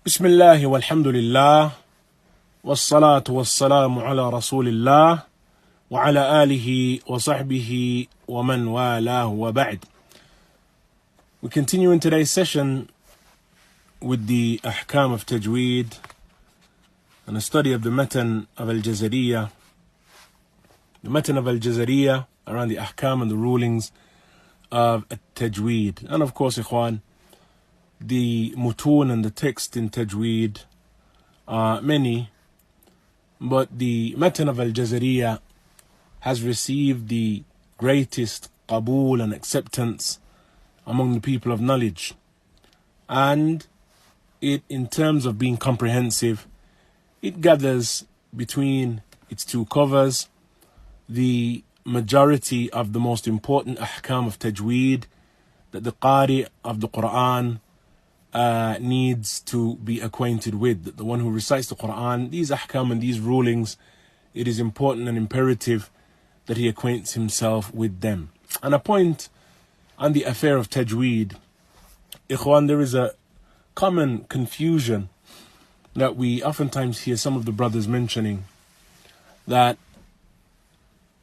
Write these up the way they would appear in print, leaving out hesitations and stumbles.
بسم الله والحمد لله والصلاة والسلام على رسول الله وعلى آله وصحبه ومن والاه وبعد. We continue in today's session with the Ahkam of Tajweed and a study of the Matan of Jazariyah. The Matan of Jazariyah around the Ahkam and the rulings of Tajweed. And of course, Ikhwan, the mutun and the text in Tajweed are many, but the Matan of Jazariyah has received the greatest qabool and acceptance among the people of knowledge. And it, in terms of being comprehensive, it gathers between its two covers the majority of the most important ahkam of Tajweed that the Qari of the Quran needs to be acquainted with. The one who recites the Quran, these ahkam and these rulings, it is important and imperative that he acquaints himself with them. And a point on the affair of Tajweed, Ikhwan, there is a common confusion that we oftentimes hear some of the brothers mentioning, that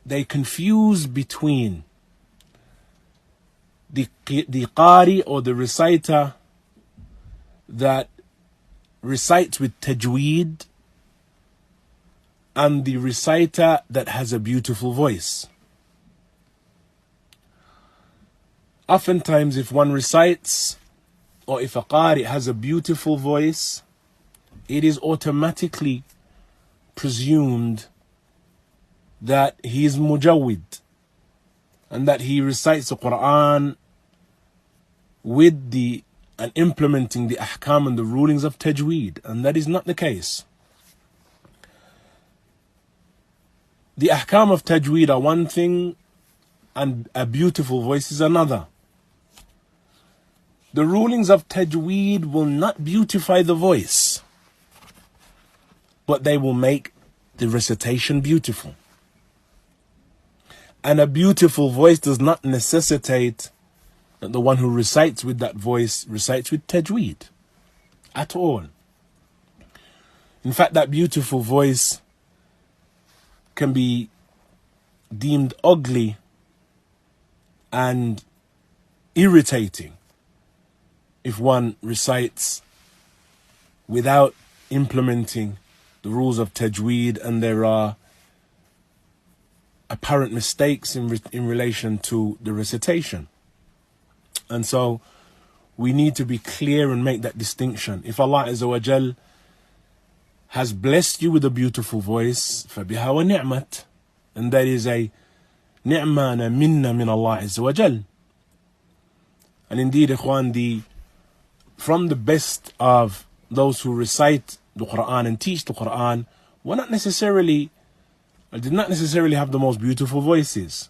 they confuse between the Qari or the reciter that recites with Tajweed and the reciter that has a beautiful voice. Oftentimes, if one recites or if a Qari has a beautiful voice, it is automatically presumed that he is mujawwid and that he recites the Quran with and implementing the ahkam and the rulings of Tajweed, and that is not the case. The ahkam of Tajweed are one thing and a beautiful voice is another. The rulings of Tajweed will not beautify the voice, but they will make the recitation beautiful. And a beautiful voice does not necessitate that the one who recites with that voice recites with Tajweed at all. In fact, that beautiful voice can be deemed ugly and irritating if one recites without implementing the rules of Tajweed and there are apparent mistakes in relation to the recitation. And so we need to be clear and make that distinction. If Allah Azza wa Jal has blessed you with a beautiful voice, فَبِهَا وَنِعْمَةٌ, and that is a ni'mah and a minna min Allah Azza wa Jal. And indeed, Ikhwan, from the best of those who recite the Quran and teach the Quran did not necessarily have the most beautiful voices.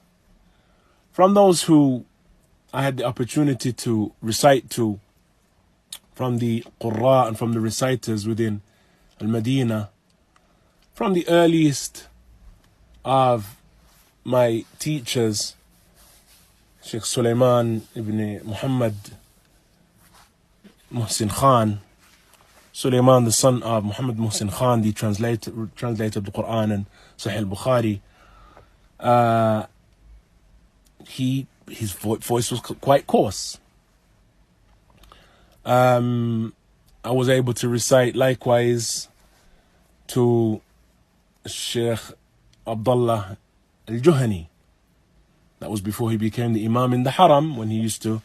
From those who I had the opportunity to recite to, from the Qurra and from the reciters within Al-Madinah, from the earliest of my teachers, Sheikh Sulaiman ibn Muhammad Muhsin Khan, Sulaiman, the son of Muhammad Muhsin Khan, the translator of the Quran and Sahih al-Bukhari, his voice was quite coarse. I was able to recite likewise to Sheikh Abdullah al-Juhani. That was before he became the Imam in the Haram, when he used to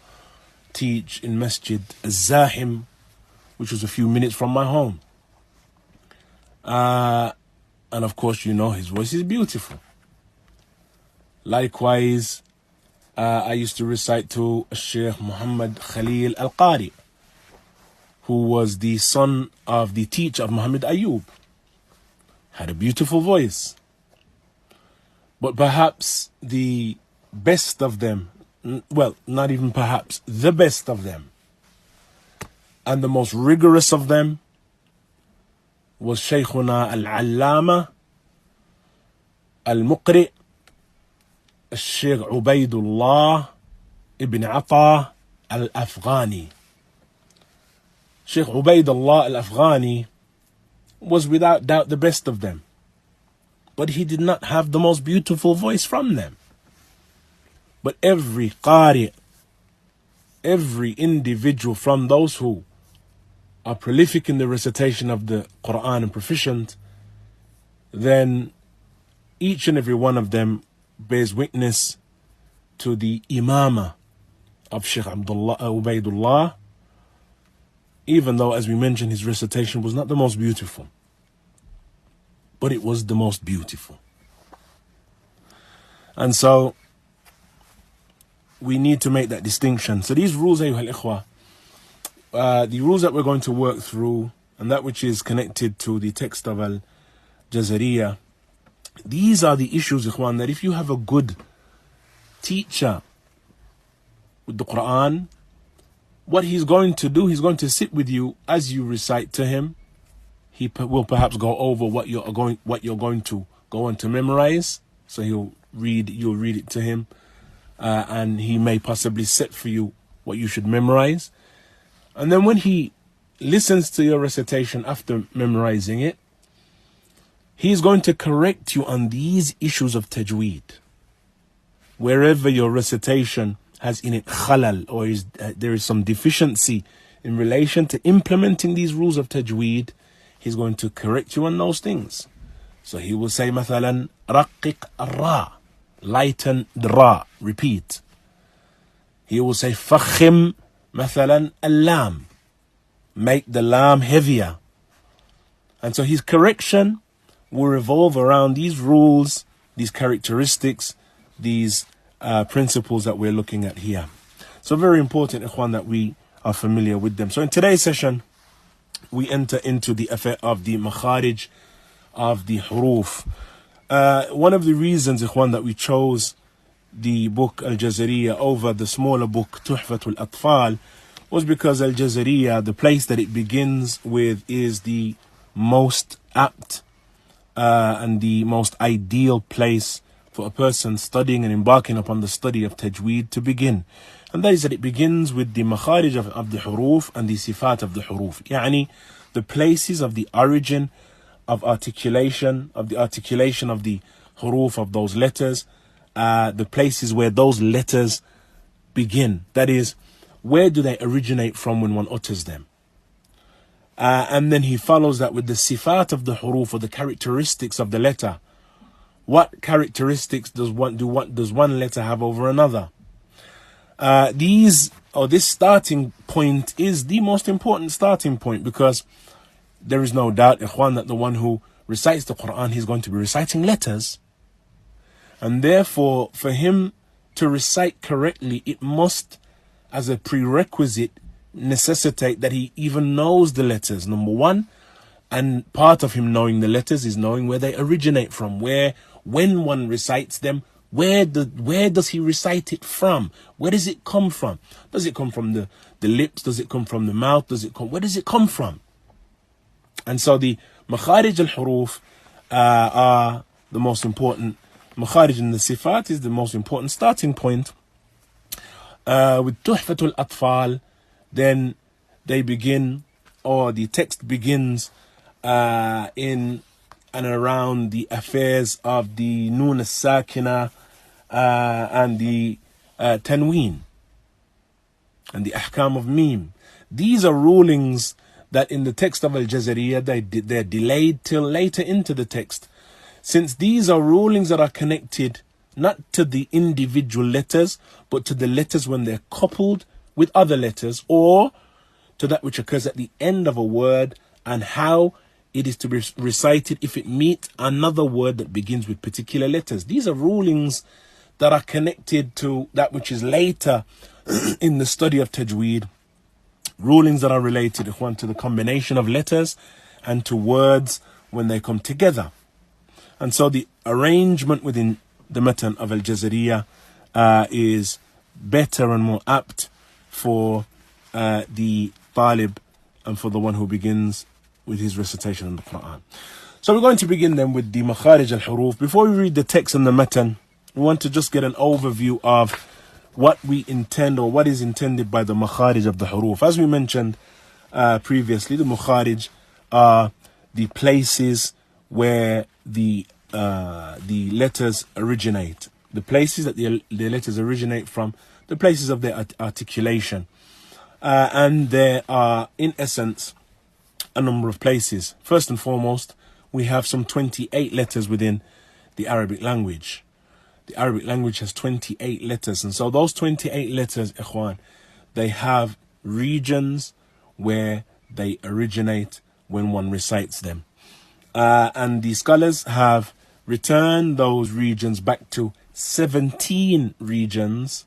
teach in Masjid al-Zahim, which was a few minutes from my home. And of course, you know, his voice is beautiful. Likewise, I used to recite to Sheikh Muhammad Khalil al-Qari, who was the son of the teacher of Muhammad Ayub. Had a beautiful voice. But perhaps the best of them, well, not even perhaps, the best of them, and the most rigorous of them, was Shaykhuna al-Allama al-Muqri' الشيخ عبيد الله ابن عطا al-Afghani. Sheikh Ubaidullah al-Afghani was without doubt the best of them, but he did not have the most beautiful voice from them. But every qari, every individual from those who are prolific in the recitation of the Quran and proficient, then each and every one of them bears witness to the imama of Sheikh Ubaidullah, even though, as we mentioned, his recitation was not the most beautiful, but it was the most beautiful. And so we need to make that distinction. So these rules, ayyuhal ikhwa, the rules that we're going to work through, and that which is connected to the text of Jazariyah, these are the issues, ikhwan, that if you have a good teacher with the Quran, what he's going to do, he's going to sit with you as you recite to him. He will perhaps go over what you're going to go on to memorize. So you'll read it to him, and he may possibly set for you what you should memorize. And then when he listens to your recitation after memorizing it, he's going to correct you on these issues of tajweed. Wherever your recitation has in it khalal, or there is some deficiency in relation to implementing these rules of tajweed, he's going to correct you on those things. So he will say, مثلا, رقق الراء, lighten the ra, repeat. He will say, فخم مثلا اللام, make the lam heavier. And so his correction will revolve around these rules, these characteristics, these principles that we're looking at here. So very important, ikhwan, that we are familiar with them. So in today's session, we enter into the affair of the makharij of the huruf. One of the reasons, ikhwan, that we chose the book Al-Jazariyah over the smaller book Tuhfatul Atfal was because Al-Jazariyah, the place that it begins with, is the most apt and the most ideal place for a person studying and embarking upon the study of Tajweed to begin. And that is that it begins with the makharij of the huruf and the sifat of the huruf. Yani, the places of the origin of articulation, of the huruf of those letters, the places where those letters begin. That is, where do they originate from when one utters them? And then he follows that with the sifat of the huruf, or the characteristics of the letter. What characteristics does one letter have over another? This starting point is the most important starting point, because there is no doubt, ikhwan, that the one who recites the Quran, he's going to be reciting letters. And therefore, for him to recite correctly, it must, as a prerequisite, necessitate that he even knows the letters, number one. And part of him knowing the letters is knowing where they originate from, when one recites them, where does he recite it from? Where does it come from? Does it come from the lips? Does it come from the mouth? Where does it come from? And so the makharij al-huruf are the most important. Makharij and the sifat is the most important starting point. With Tuhfatul Atfal, then they begin, or the text begins in and around the affairs of the Nun as-Sakina and the Tanween and the Ahkam of Mim. These are rulings that in the text of Al-Jazariyah, they're delayed till later into the text, since these are rulings that are connected not to the individual letters, but to the letters when they're coupled with other letters, or to that which occurs at the end of a word, and how it is to be recited if it meets another word that begins with particular letters. These are rulings that are connected to that which is later in the study of Tajweed. Rulings that are related, ikhwan, to the combination of letters and to words when they come together. And so the arrangement within the matan of Al-Jazariyah is better and more apt for the talib and for the one who begins with his recitation in the Quran. So we're going to begin then with the makharij al-huruf. Before we read the text and the matan, we want to just get an overview of what we intend, or what is intended by the makharij of the huruf. As we mentioned, previously, the mukharij are the places where the letters originate. The places that the letters originate from, the places of their articulation. And there are, in essence, a number of places. First and foremost, we have some 28 letters within the Arabic language. The Arabic language has 28 letters. And so those 28 letters, ikhwan, they have regions where they originate when one recites them. And the scholars have returned those regions back to 17 regions.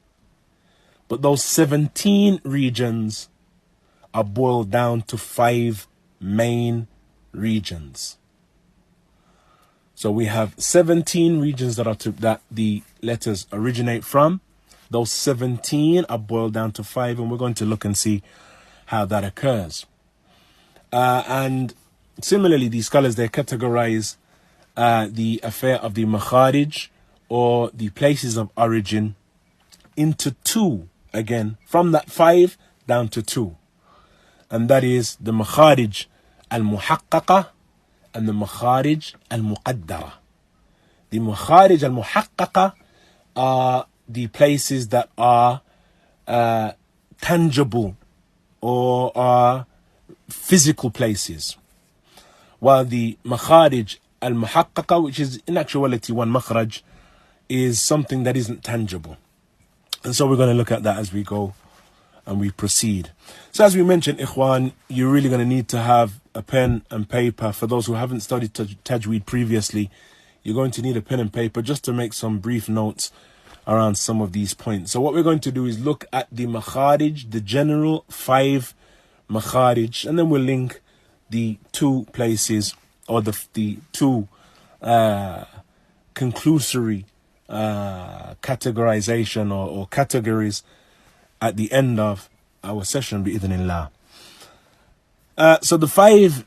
But those 17 regions are boiled down to 5 main regions. So we have 17 regions that the letters originate from. Those 17 are boiled down to 5, and we're going to look and see how that occurs. And similarly, these scholars, they categorize the affair of the makharij, or the places of origin, into 2 again, from that 5 down to 2. And that is the makharij al-muhaqqaqa and the makharij al-muqaddara. The makharij al-muhaqqaqa are the places that are tangible or are physical places, while the makharij al-muhaqqaqa, which is in actuality one makhraj, is something that isn't tangible. And so we're going to look at that as we go and we proceed. So as we mentioned, ikhwan, you're really going to need to have a pen and paper. For those who haven't studied Tajweed previously, you're going to need a pen and paper just to make some brief notes around some of these points. So what we're going to do is look at the makharij, the general 5 makharij, and then we'll link the 2 places, or the 2 conclusory categorization or categories at the end of our session, bi'idhnillah. So the 5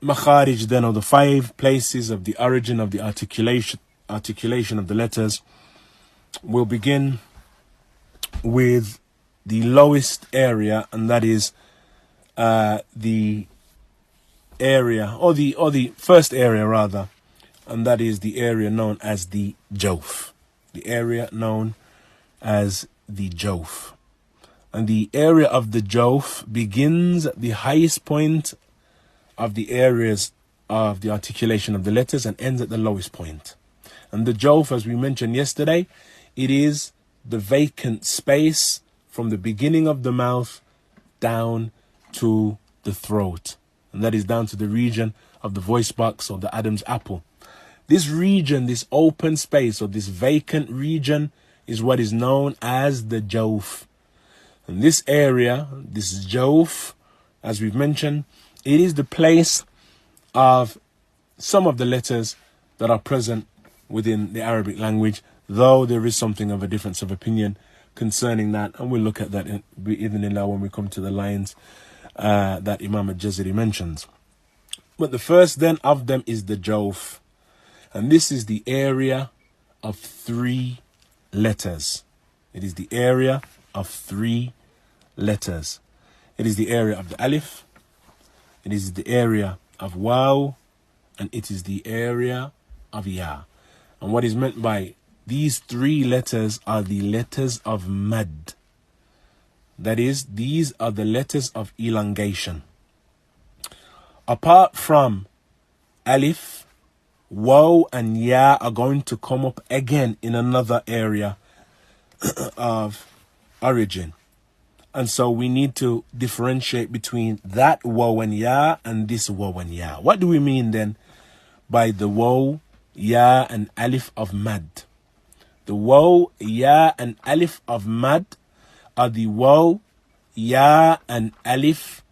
makharij then, or the 5 places of the origin of the articulation of the letters, will begin with the lowest area, and that is the area, or the first area rather, and that is the area known as the jawf. The area known as the jawf. And the area of the jawf begins at the highest point of the areas of the articulation of the letters and ends at the lowest point. And the jawf, as we mentioned yesterday, it is the vacant space from the beginning of the mouth down to the throat. And that is down to the region of the voice box, or the Adam's apple. This region, this open space, or this vacant region, is what is known as the jawf. And this area, this jawf, as we've mentioned, it is the place of some of the letters that are present within the Arabic language, though there is something of a difference of opinion concerning that, and we'll look at that bi'idhnillah when we come to the lines that Imam al-Jazari mentions. But the first then of them is the jawf. And this is the area of 3 letters. It is the area of 3 letters. It is the area of the alif, it is the area of waw, and it is the area of ya. And what is meant by these 3 letters are the letters of mad. That is, these are the letters of elongation. Apart from alif, waw and ya are going to come up again in another area of origin. And so we need to differentiate between that waw and ya and this waw and ya. What do we mean then by the waw, ya and alif of mad? The waw, ya and alif of mad are the waw, ya and alif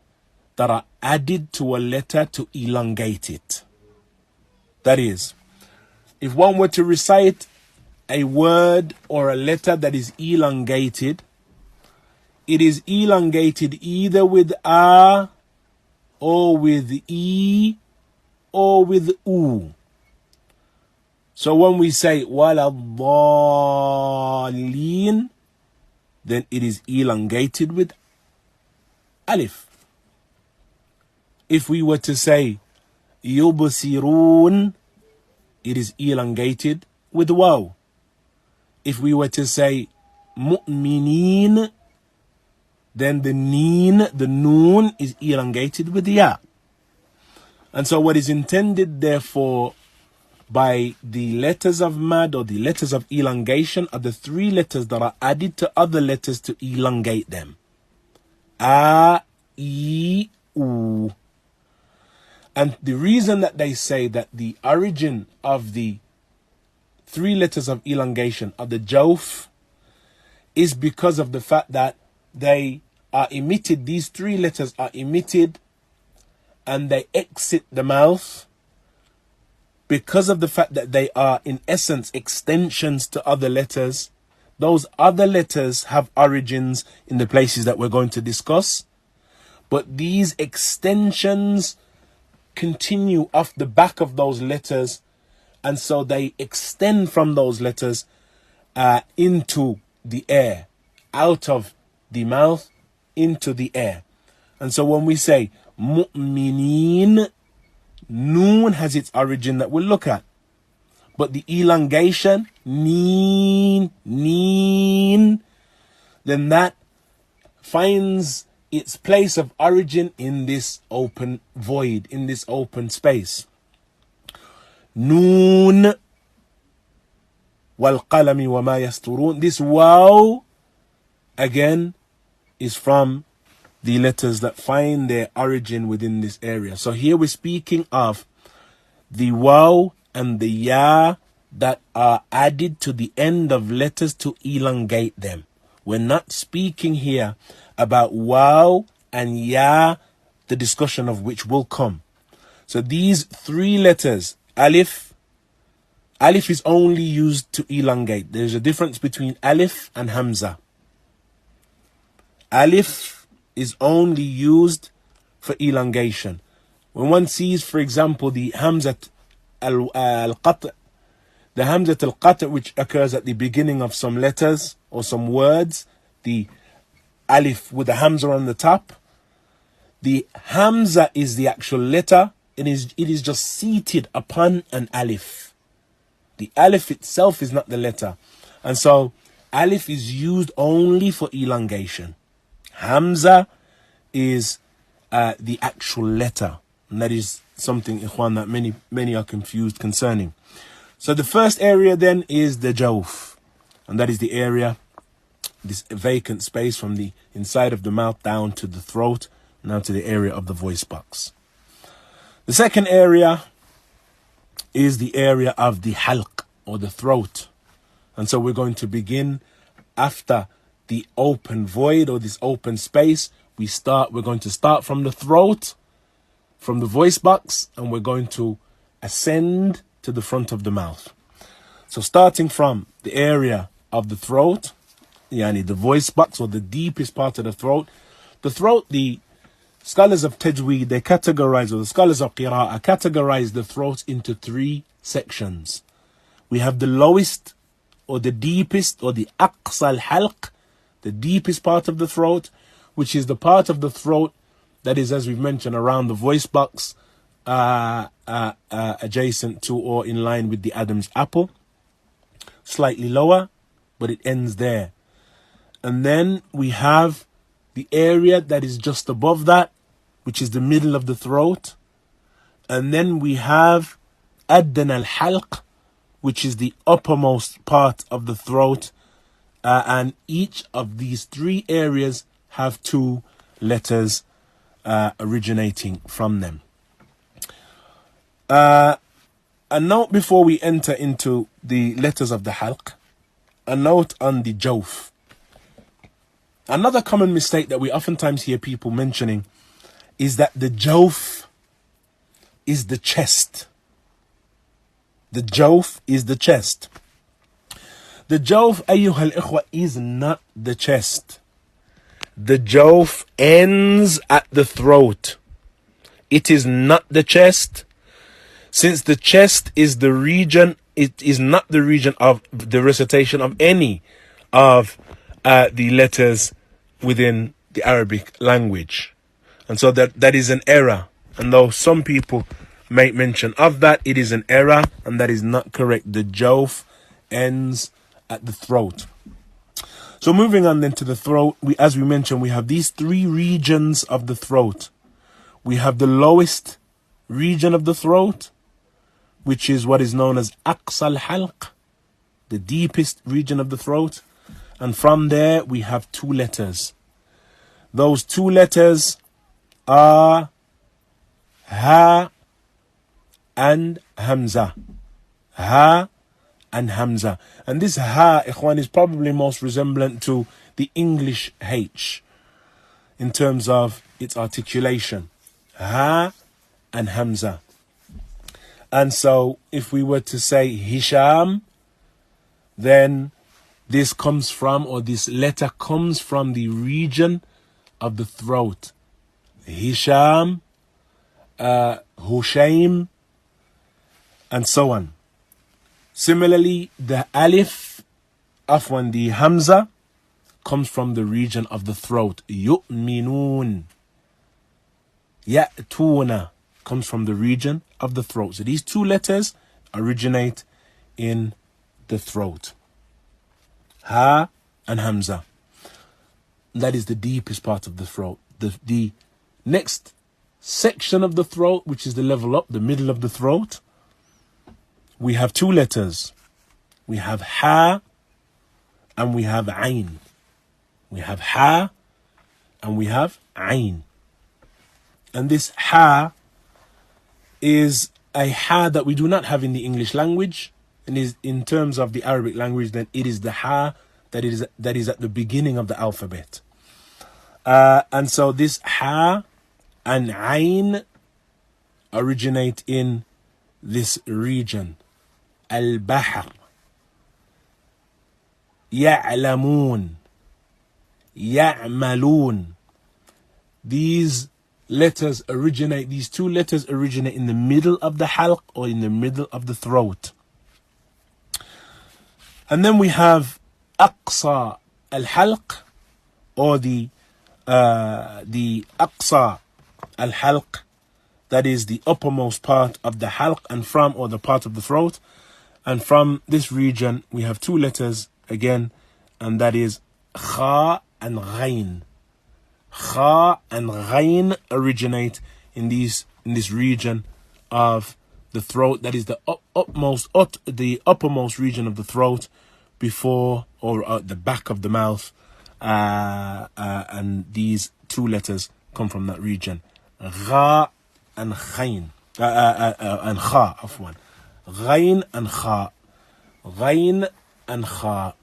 that are added to a letter to elongate it. That is, if one were to recite a word or a letter that is elongated, it is elongated either with a, or with e, or with u. So when we say wala dhalin, then it is elongated with alif. If we were to say yubsirun, it is elongated with waw. If we were to say mu'mineen, then the noon is elongated with ya. And so what is intended therefore by the letters of mad or the letters of elongation are the three letters that are added to other letters to elongate them. A, E, U. And the reason that they say that the origin of the three letters of elongation are the jawf is because of the fact that they are emitted, these three letters are emitted and they exit the mouth because of the fact that they are in essence extensions to other letters. Those other letters have origins in the places that we're going to discuss, but these extensions continue off the back of those letters, and so they extend from those letters into the air, out of the mouth into the air. And so when we say mu'mineen, noon has its origin that we'll look at, but the elongation neen, then that finds its place of origin in this open void, in this open space. Noon wal qalami wa ma yasturun. This waw again is from the letters that find their origin within this area. So here we're speaking of the waw and the ya that are added to the end of letters to elongate them. We're not speaking here about waw and ya, the discussion of which will come. So these three letters, alif is only used to elongate. There's a difference between alif and hamza. Alif is only used for elongation. When one sees, for example, the hamzat al-qat', the hamzat al-qat' which occurs at the beginning of some letters or some words, the alif with the hamza on the top, the hamza is the actual letter. It is just seated upon an alif. The alif itself is not the letter. And so alif is used only for elongation. Hamza is the actual letter. And that is something, ikhwan, that many are confused concerning. So the first area then is the jawf. And that is the area, this vacant space from the inside of the mouth down to the throat, now to the area of the voice box. The second area is the area of the halq, or the throat. And so we're going to begin after the open void, or this open space. We're going to start from the throat, from the voice box, and we're going to ascend to the front of the mouth. So starting from the area of the throat, yani the voice box, or the deepest part of the throat. The throat, the scholars of Tajweed, they categorize, or the scholars of Qira'ah categorize the throat into three sections. We have the lowest, or the deepest, or the aqsa al-halq, the deepest part of the throat, which is the part of the throat that is, as we've mentioned, around the voice box, adjacent to or in line with the Adam's apple. Slightly lower, but it ends there. And then we have the area that is just above that, which is the middle of the throat. And then we have addan al-halq, which is the uppermost part of the throat. And each of these three areas have two letters originating from them. A note before we enter into the letters of the halq, a note on the jawf. Another common mistake that we oftentimes hear people mentioning is that the jawf is the chest. The jawf is the chest. The jawf, ayyuha al-ikhwa, is not the chest. The jawf ends at the throat. It is not the chest. Since the chest is the region, it is not the region of the recitation of any of the letters within the Arabic language. And so that is an error. And though some people make mention of that, it is an error, and that is not correct. The jawf ends at the throat. So moving on then to the throat, as we mentioned, we have these three regions of the throat. We have the lowest region of the throat, which is what is known as aqsa al-halq, the deepest region of the throat. And from there we have two letters. Those two letters are ha and hamza. Ha and hamza. And this ha, ikhwan, is probably most resemblant to the English H in terms of its articulation. Ha and hamza. And so if we were to say Hisham, then this comes from, or this letter comes from, the region of the throat. Hisham, Hushaim, and so on. Similarly, the alif, the hamza, comes from the region of the throat. Yu'minun. Ya'tuna comes from the region of the throat. So these two letters originate in the throat. Ha and hamza. That is the deepest part of the throat. The next section of the throat, which is the level up, the middle of the throat, we have two letters. We have ha and we have ayn. We have ha and we have ayn. And this ha is a ha that we do not have in the English language, and is in terms of the Arabic language, then it is the ha that is at the beginning of the alphabet. And so this ha and ayn originate in this region. Al-Bahr. Ya'lamun. Ya'malun. These letters originate, these two letters originate in the middle of the halq, or in the middle of the throat. And then we have aqsa al-halq, or the aqsa al-halq, that is the uppermost part of the halq, and from, or the part of the throat. And from this region we have two letters again, and that is kha and ghain. Kha and ghain originate in this region of the throat. That is the uppermost region of the throat, before, or at the back of the mouth, and these two letters come from that region. Gha and ghain, and kha, afwan. Ghain and kha. Ghain and kha.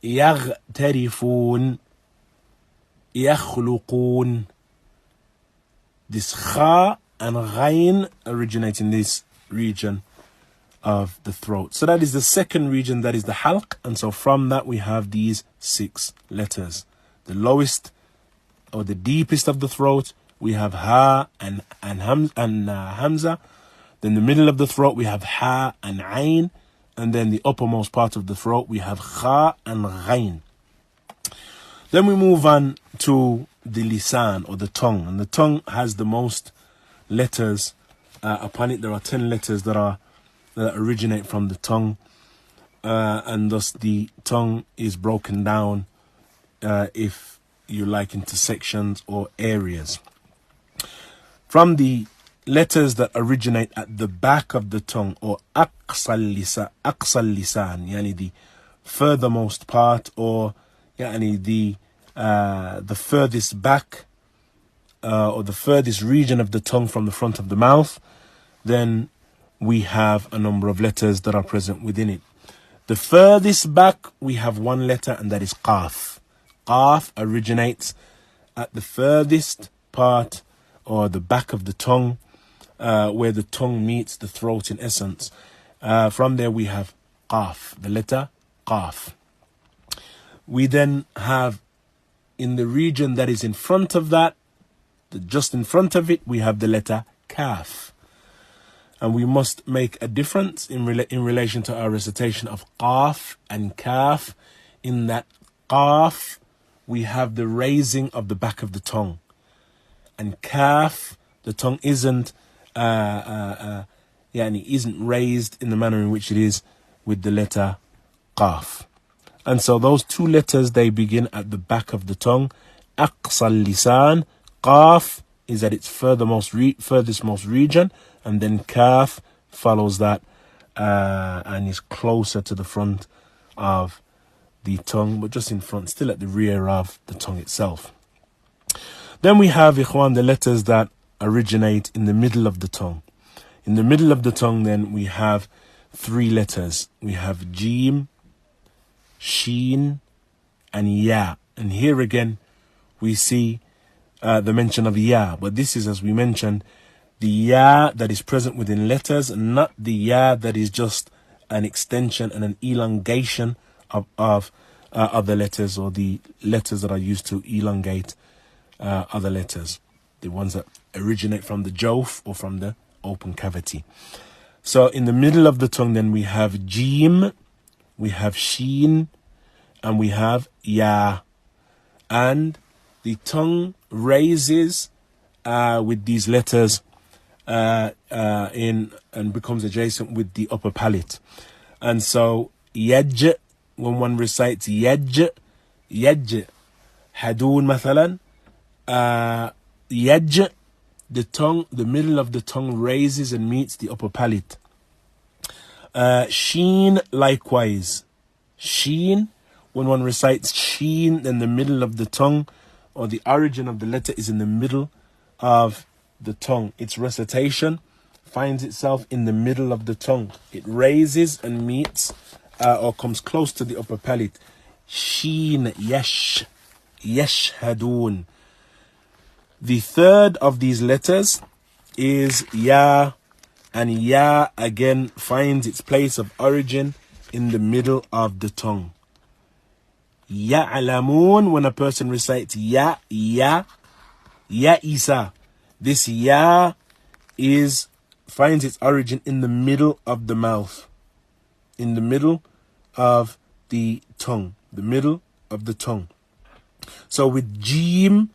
يغترفون يخلقون. This kha and ghain originate in this region of the throat. So that is the second region, that is the halq. And so from that we have these 6 letters. The lowest, or the deepest of the throat, we have ha and hamza. Then the middle of the throat we have ha and ayn. And then the uppermost part of the throat we have kha and ghain. Then we move on to the lisan, or the tongue. And the tongue has the most letters upon it. There are 10 letters that originate from the tongue. And thus the tongue is broken down, if you like, into sections or areas. From the letters that originate at the back of the tongue, or aqsal lisan, yani the furthermost part, or yani the furthest back, or the furthest region of the tongue from the front of the mouth, then we have a number of letters that are present within it. The furthest back we have one letter, and that is qaf. Qaf originates at the furthest part, or the back of the tongue, where the tongue meets the throat in essence. From there we have qaf, the letter qaf. We then have, in the region that is in front of that, just in front of it, we have the letter kaf. And we must make a difference in relation to our recitation of qaf and kaf, in that qaf we have the raising of the back of the tongue, and kaf, the tongue isn't isn't raised in the manner in which it is with the letter qaf. And so those two letters, they begin at the back of the tongue. Aqsa lisan, qaf is at its furthest most region, and then kaf follows that and is closer to the front of the tongue, but just in front, still at the rear of the tongue itself. Then we have, ikhwan, the letters that originate in the middle of the tongue. In the middle of the tongue, then, we have three letters. We have jim, sheen, and ya. And here again, we see the mention of ya. But this is, as we mentioned, the ya that is present within letters, and not the ya that is just an extension and an elongation of other letters, or the letters that are used to elongate other letters, the ones that originate from the jawf or from the open cavity. So in the middle of the tongue, then, we have jim, we have sheen, and we have ya. And the tongue raises with these letters and becomes adjacent with the upper palate. And so yaj, when one recites yaj, hadun mathalan, yaj, the middle of the tongue raises and meets the upper palate. Sheen, likewise. Sheen, when one recites sheen, then the middle of the tongue, or the origin of the letter, is in the middle of the tongue. Its recitation finds itself in the middle of the tongue. It raises and meets or comes close to the upper palate. Sheen, yesh, yeshhadun. The third of these letters is ya, and ya again finds its place of origin in the middle of the tongue. Ya'lamun, when a person recites ya, isa. This ya finds its origin in the middle of the mouth, in the middle of the tongue, the middle of the tongue. So with jim,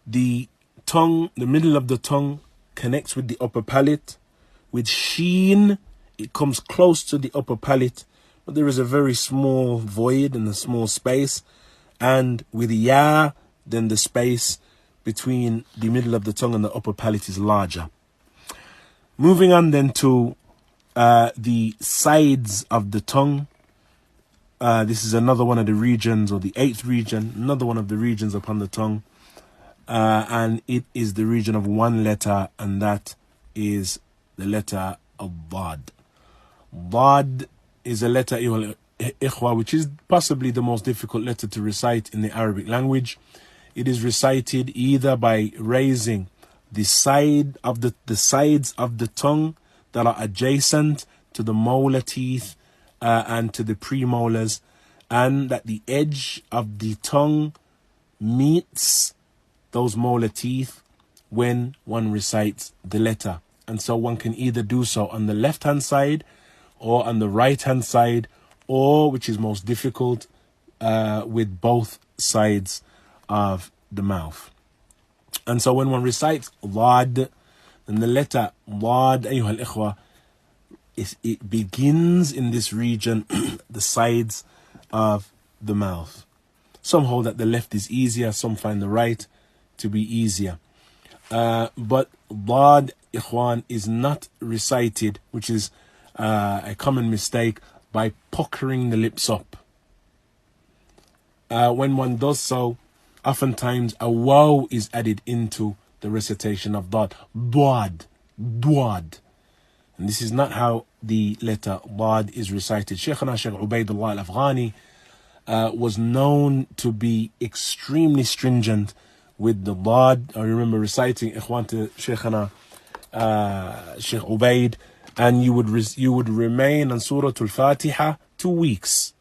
the middle of the tongue connects with the upper palate. With sheen, it comes close to the upper palate, but there is a very small void and a small space. And with ya, then the space between the middle of the tongue and the upper palate is larger. Moving on then to the sides of the tongue. This is another one of the regions, or the eighth region, another one of the regions upon the tongue. And it is the region of one letter, and that is the letter of Dad. Dad is a letter, which is possibly the most difficult letter to recite in the Arabic language. It is recited either by raising the sides of the tongue that are adjacent to the molar teeth and to the premolars, and that the edge of the tongue meets those molar teeth when one recites the letter. And so one can either do so on the left-hand side or on the right-hand side, or, which is most difficult, with both sides of the mouth. And so when one recites Dad, then the letter Dad, أيها الإخوة, it begins in this region, the sides of the mouth. Some hold that the left is easier, some find the right to be easier. But Dad, ikhwan, is not recited, which is a common mistake, by puckering the lips up. When one does so, oftentimes a waw is added into the recitation of Dad. Dad, Dad. And this is not how the letter Dad is recited. Shaykhana Shaykh Ubaidullah al-Afghani was known to be extremely stringent with the Dad. I remember reciting ikhwan to Shaykhana Shaykh Ubaid, and you would remain on Surah Al-Fatiha 2 weeks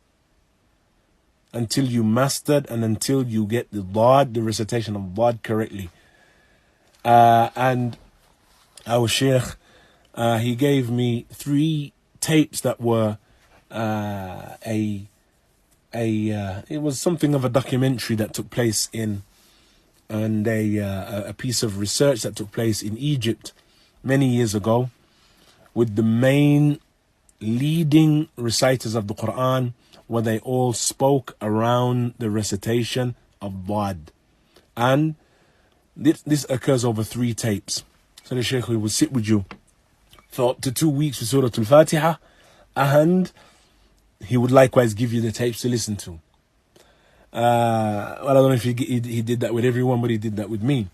until you mastered and until you get the Dad, the recitation of Dad, correctly. And our Shaykh, he gave me 3 tapes that were it was something of a documentary that took place in and a piece of research that took place in Egypt many years ago with the main leading reciters of the Quran, where they all spoke around the recitation of Dad. And this occurs over 3 tapes. So the Shaykh will sit with you for up to 2 weeks with Surah Al-Fatiha, and he would likewise give you the tapes to listen to. Well, I don't know if he did that with everyone, but he did that with me.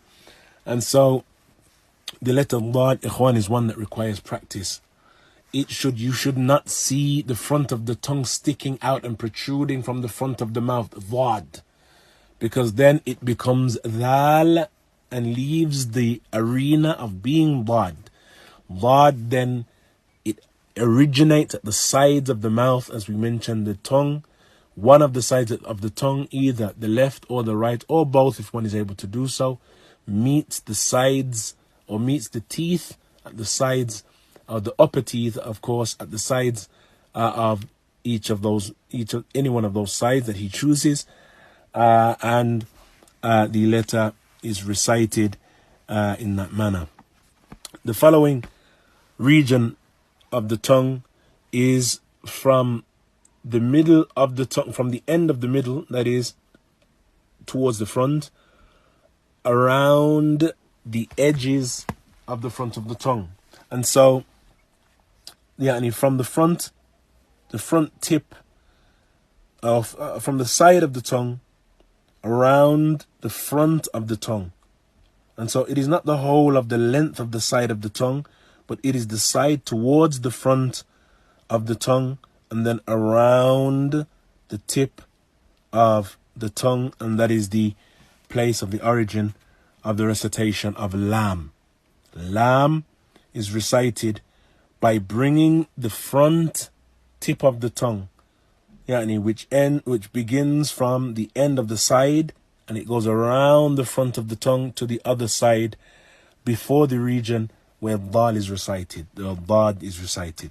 And so the letter Dad, Ikhwan, is one that requires practice. You should not see the front of the tongue sticking out and protruding from the front of the mouth, Dad, because then it becomes Dal and leaves the arena of being Dad. Dad, then it originates at the sides of the mouth, as we mentioned, the tongue. One of the sides of the tongue, either the left or the right, or both if one is able to do so, meets the sides or meets the teeth at the sides, or the upper teeth, of course, at the sides of any one of those sides that he chooses, and the letter is recited in that manner. The following region of the tongue is from the middle of the tongue, from the end of the middle, that is, towards the front, around the edges of the front of the tongue. And so, from the front tip from the side of the tongue, around the front of the tongue. And so it is not the whole of the length of the side of the tongue, but it is the side towards the front of the tongue, and then around the tip of the tongue, and that is the place of the origin of the recitation of Lam. Lam is recited by bringing the front tip of the tongue, which begins from the end of the side, and it goes around the front of the tongue to the other side before the region where Dal is recited, or Dad is recited.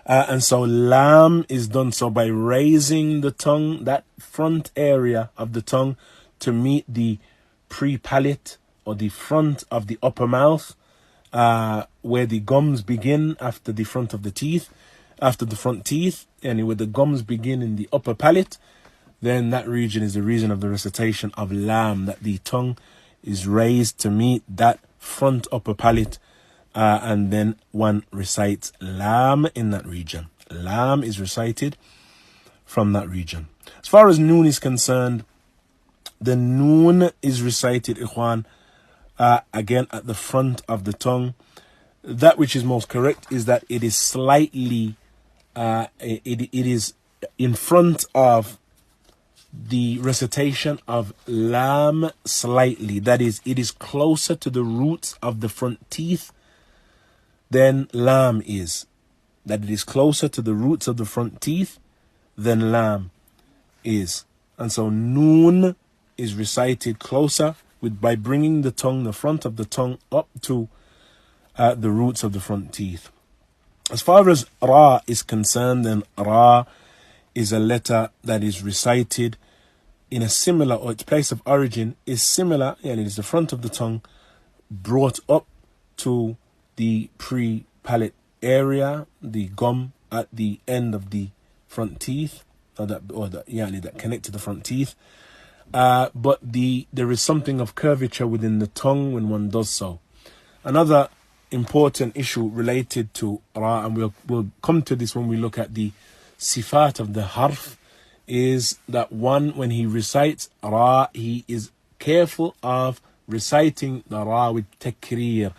And so Lam is done so by raising the tongue, that front area of the tongue, to meet the pre-palate, or the front of the upper mouth, where the gums begin after the front of the teeth, after the front teeth, and where the gums begin in the upper palate. Then that region is the region of the recitation of Lam, that the tongue is raised to meet that front upper palate, and then one recites Lam in that region. Lam is recited from that region. As far as Noon is concerned, the Noon is recited, Ikhwan, again at the front of the tongue. That which is most correct is that it is slightly, it is in front of the recitation of Lam slightly. That is, it is closer to the roots of the front teeth than Lam is. That it is closer to the roots of the front teeth than Lam is. And so Noon is recited closer by bringing the tongue, the front of the tongue, up to the roots of the front teeth. As far as Ra is concerned, then Ra is a letter that is recited in a similar, or its place of origin is similar, and it is the front of the tongue brought up to the pre-palate area, the gum at the end of the front teeth, that connect to the front teeth. But there is something of curvature within the tongue when one does so. Another important issue related to Ra, and we'll come to this when we look at the sifat of the harf, is that one, when he recites Ra, he is careful of reciting the Ra with takrir.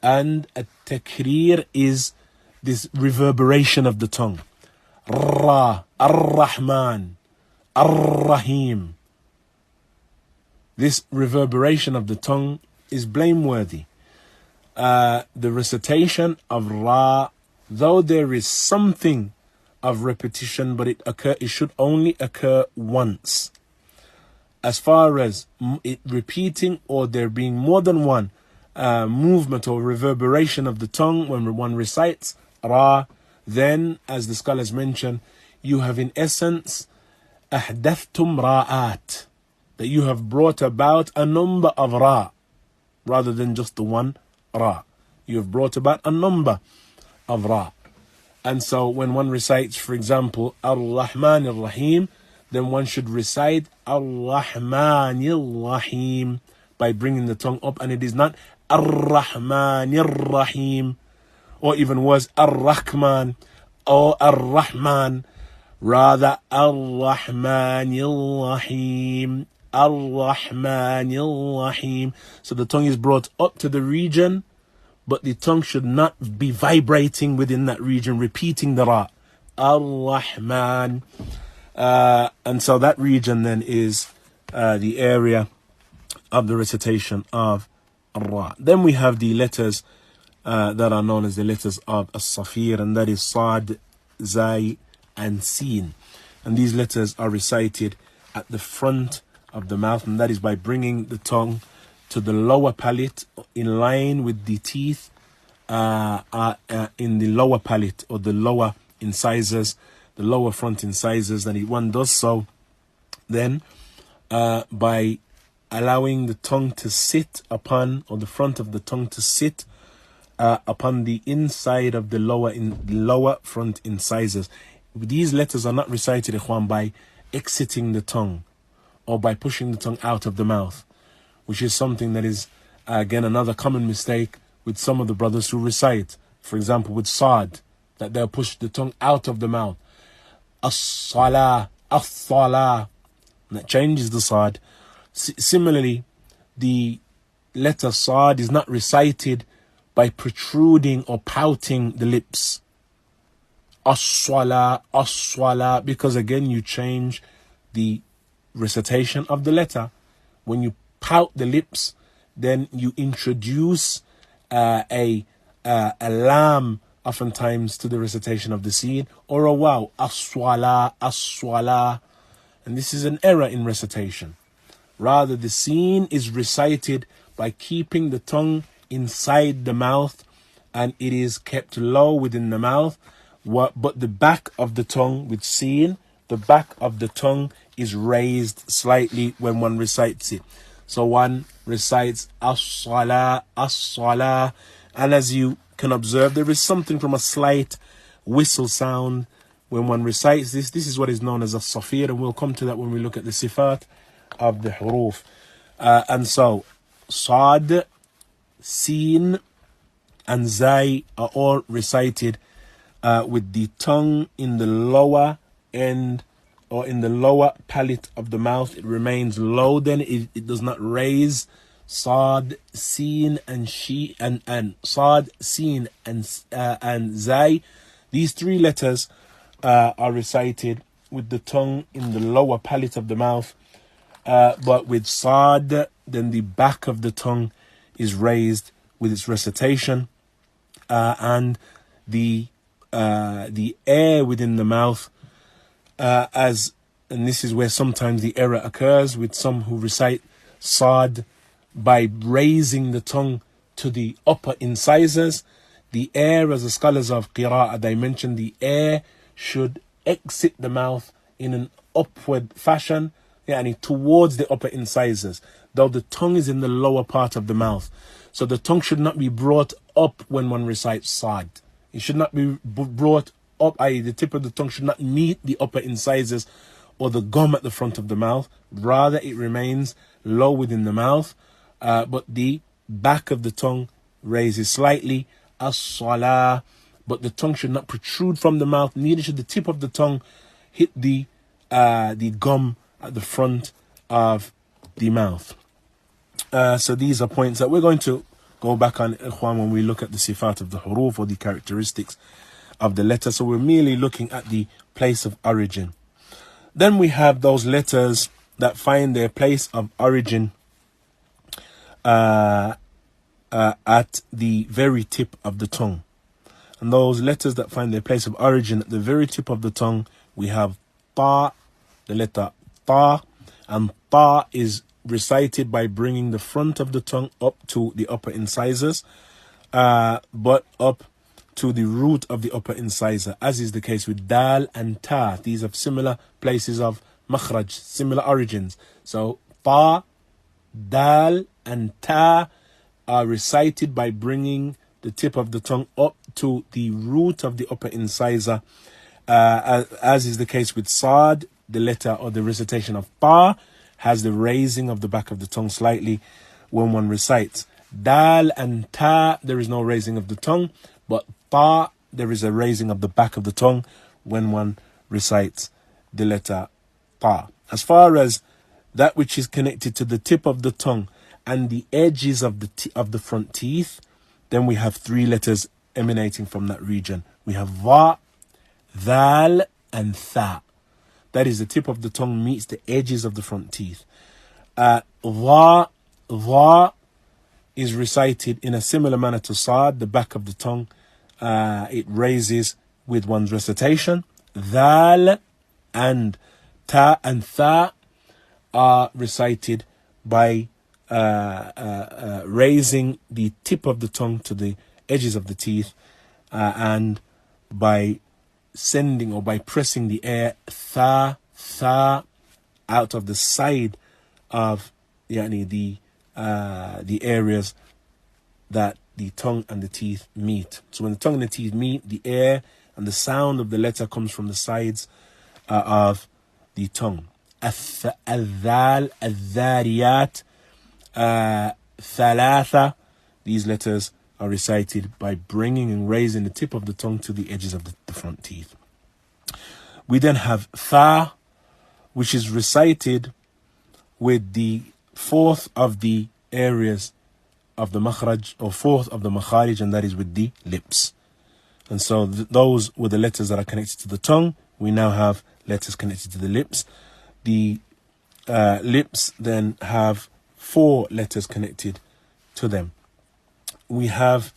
And a takrir is this reverberation of the tongue. Ra, Ar-Rahman, Ar-Rahim. This reverberation of the tongue is blameworthy. The recitation of Ra, though there is something of repetition, but it should only occur once. As far as it repeating, or there being more than one movement or reverberation of the tongue when one recites Ra, then, as the scholars mention, you have in essence ahdathtum ra'at. that you have brought about a number of ra, rather than just the one ra. You have brought about a number of ra. And so when one recites, for example, Ar-Rahman Ar-Rahim, then one should recite Ar-Rahman Ar-Rahim by bringing the tongue up, and it is not Ar-Rahman Ar-Rahim, or even worse, Ar-Rahman or Ar-Rahman. Rather, Ar-Rahman Ar-Rahim, Ar-Rahman Ar-Rahim. So the tongue is brought up to the region, but the tongue should not be vibrating within that region, repeating the ra. Ar-Rahman. And so that region then is the area of the recitation of ra. Then we have the letters that are known as the letters of as-Safir, and that is Sad, Zay, and Sin. And these letters are recited at the front of the mouth, and that is by bringing the tongue to the lower palate in line with the teeth in the lower palate, or the lower incisors, the lower front incisors. And if one does so, then by allowing the tongue to sit upon, or the front of the tongue to sit upon the inside of the lower front incisors. These letters are not recited, ikhwan, by exiting the tongue or by pushing the tongue out of the mouth, which is something that is, again, another common mistake with some of the brothers who recite. For example, with Sad, that they'll push the tongue out of the mouth. As-Salah, As-Salah. That changes the Sad. Similarly, the letter Sad is not recited by protruding or pouting the lips. As-Salah, As-Salah, because again, you change the recitation of the letter. When you pout the lips, then you introduce a lam oftentimes to the recitation of the Sin, or a waw, As-Salah, As-Salah. And this is an error in recitation. Rather, the Sin is recited by keeping the tongue inside the mouth, and it is kept low within the mouth. But the back of the tongue, with Sin, the back of the tongue is raised slightly when one recites it. So one recites As-Salah, As-Salah, and as you can observe, there is something from a slight whistle sound when one recites this. This is what is known as a Safir, and we'll come to that when we look at the sifat of the huruf. And so Sad, Sin, and Zay are all recited with the tongue in the lower end, or in the lower palate of the mouth. It remains low, then it does not raise. Sad, Sin, and Sad, Sin, and Zay. These three letters are recited with the tongue in the lower palate of the mouth. But with Sad, then the back of the tongue is raised with its recitation, and the air within the mouth, and this is where sometimes the error occurs with some who recite Sad by raising the tongue to the upper incisors. The air, as the scholars of Qira'ah, they mention the air should exit the mouth in an upward fashion, and towards the upper incisors, though the tongue is in the lower part of the mouth. So the tongue should not be brought up when one recites Sad. It should not be brought up, i.e. the tip of the tongue should not meet the upper incisors or the gum at the front of the mouth. Rather, it remains low within the mouth, but the back of the tongue raises slightly. As-Salah, but the tongue should not protrude from the mouth, neither should the tip of the tongue hit the gum at the front of the mouth. So these are points that we're going to go back on, ikhwan, when we look at the sifat of the huruf, or the characteristics of the letter. So we're merely looking at the place of origin. Then we have those letters that find their place of origin at the very tip of the tongue. And those letters that find their place of origin at the very tip of the tongue, we have Ta, the letter Ta, and Ta is recited by bringing the front of the tongue up to the upper incisors, but up to the root of the upper incisor, as is the case with Dal and Ta. These have similar places of makhraj, similar origins. So ta, dal, and ta are recited by bringing the tip of the tongue up to the root of the upper incisor, as is the case with sad. The letter or the recitation of ta has the raising of the back of the tongue slightly when one recites. Dal and ta, there is no raising of the tongue, but ta, there is a raising of the back of the tongue when one recites the letter ta. As far as that which is connected to the tip of the tongue and the edges of the front teeth, then we have three letters emanating from that region. We have va, dhal, and tha. That is, the tip of the tongue meets the edges of the front teeth. Va is recited in a similar manner to sad, the back of the tongue. It raises with one's recitation. Dhal and ta and tha are recited by raising the tip of the tongue to the edges of the teeth and by sending or by pressing the air tha out of the side of the areas that the tongue and the teeth meet. So when the tongue and the teeth meet, the air and the sound of the letter comes from the sides of the tongue. الذال الذاريات ثلاثة. These letters are recited by bringing and raising the tip of the tongue to the edges of the front teeth. We then have tha, which is recited with the fourth of the areas of the makhraj, or fourth of the makharij, and that is with the lips. And so those were the letters that are connected to the tongue. We now have letters connected to the lips. The lips then have four letters connected to them. We have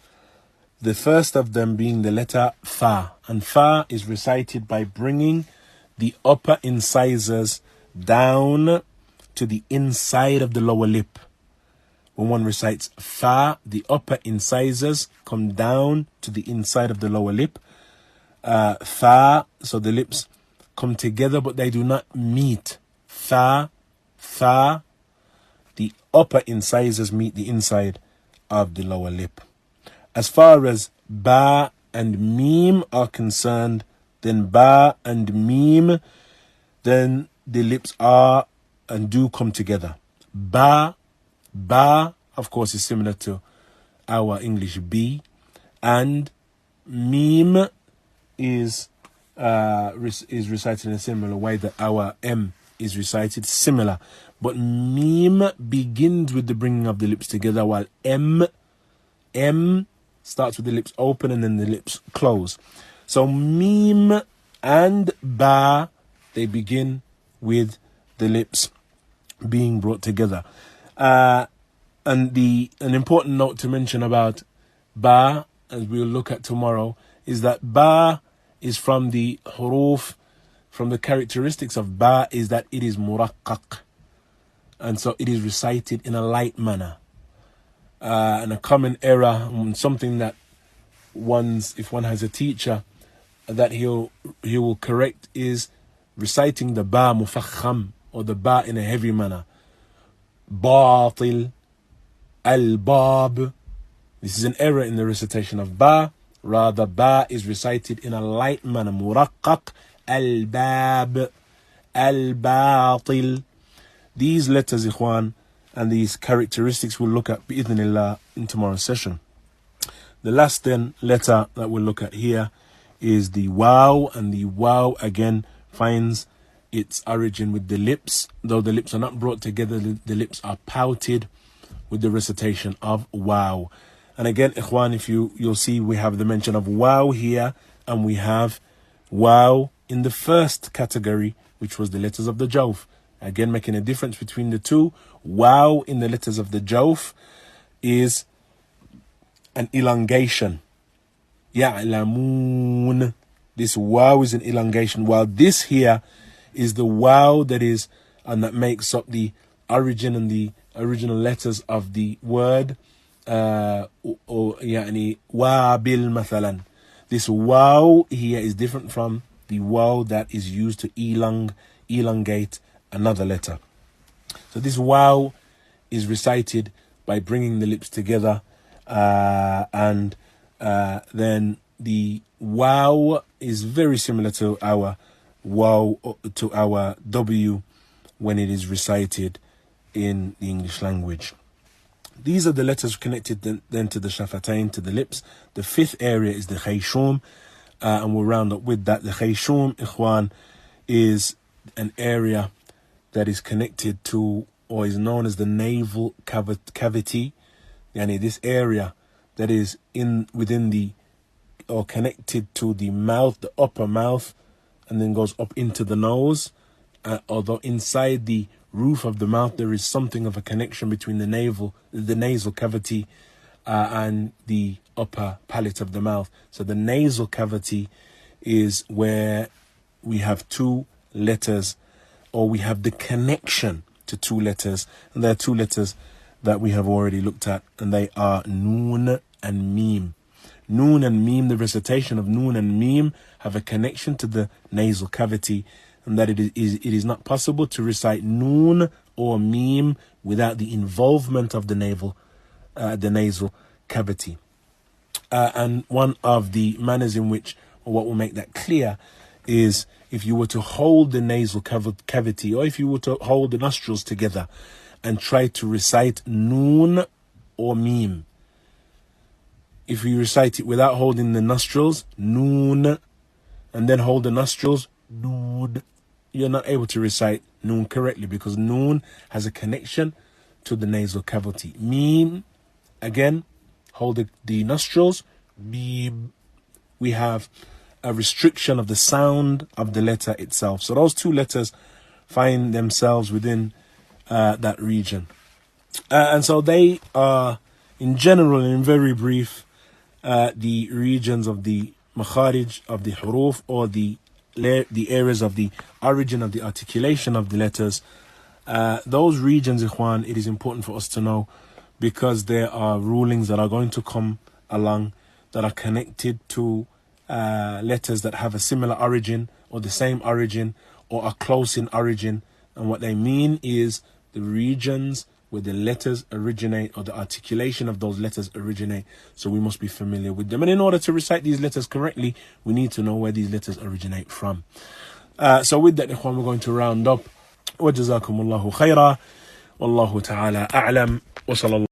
the first of them being the letter fa, and fa is recited by bringing the upper incisors down to the inside of the lower lip. When one recites fa, the upper incisors come down to the inside of the lower lip. Fa, so the lips come together but they do not meet. Fa, the upper incisors meet the inside of the lower lip. As far as ba and mim are concerned, then ba and mim, then the lips are and do come together. Ba, of course, is similar to our English B, and mim is recited in a similar way that our M is recited, similar. But mim begins with the bringing of the lips together, while M starts with the lips open and then the lips close. So mim and ba, they begin with the lips being brought together. And an important note to mention about ba, as we'll look at tomorrow, is that ba is from the huruf, from the characteristics of ba is that it is muraqqaq. And so it is recited in a light manner. And a common error, something that if one has a teacher, that he will correct, is reciting the ba mufakham, or the ba in a heavy manner. Batil, al-bab. This is an error in the recitation of ba. Rather, ba is recited in a light manner. Muraqqaq, al-bab, al-batil. These letters, ikhwan, and these characteristics we'll look at bi'idhnillah in tomorrow's session. The last then letter that we'll look at here is the waw, and the waw again finds its origin with the lips. Though the lips are not brought together, the lips are pouted with the recitation of waw. And again, ikhwan, if you'll see we have the mention of waw here, and we have waw in the first category, which was the letters of the jawf. Again, making a difference between the two. Waw in the letters of the jawf is an elongation. Ya'lamun. This waw is an elongation, while this here is the waw that is, and that makes up the origin and the original letters of the word. Wabil mathalan. This waw here is different from the waw that is used to elongate another letter. So this wow is recited by bringing the lips together, and then the wow is very similar to our wow, to our W when it is recited in the English language. These are the letters connected then to the shafatain, to the lips. The fifth area is the khayshum, and we'll round up with that. The khayshum, ikhwan, is an area that is connected to, or is known as the navel cavity. Yani this area that is within the, or connected to the mouth, the upper mouth, and then goes up into the nose. Although inside the roof of the mouth there is something of a connection between the nasal cavity and the upper palate of the mouth. So the nasal cavity is where we have two letters, or we have the connection to two letters, and there are two letters that we have already looked at, and they are Noon and Mim. Noon and Mim, the recitation of Noon and Mim have a connection to the nasal cavity, and that it is not possible to recite Noon or Mim without the involvement of the nasal cavity. And one of the manners in which, or what will make that clear, is if you were to hold the nasal cavity, or if you were to hold the nostrils together and try to recite Noon or Mim. If you recite it without holding the nostrils, Noon, and then hold the nostrils, Noon, you're not able to recite Noon correctly, because Noon has a connection to the nasal cavity. Mim, again, hold the nostrils, Mim. We have a restriction of the sound of the letter itself. So those two letters find themselves within that region. And so they are, in general and in very brief, the regions of the makharij, of the huruf, or the areas of the origin of the articulation of the letters. Those regions, ikhwan, it is important for us to know, because there are rulings that are going to come along that are connected to letters that have a similar origin, or the same origin, or are close in origin. And what they mean is the regions where the letters originate, or the articulation of those letters originate. So we must be familiar with them. And in order to recite these letters correctly, we need to know where these letters originate from. So with that, ikhwan, we're going to round up. وَجَزَاكُمُ اللَّهُ خَيْرًا وَاللَّهُ تَعَالَى أَعْلَمُ وَصَلَى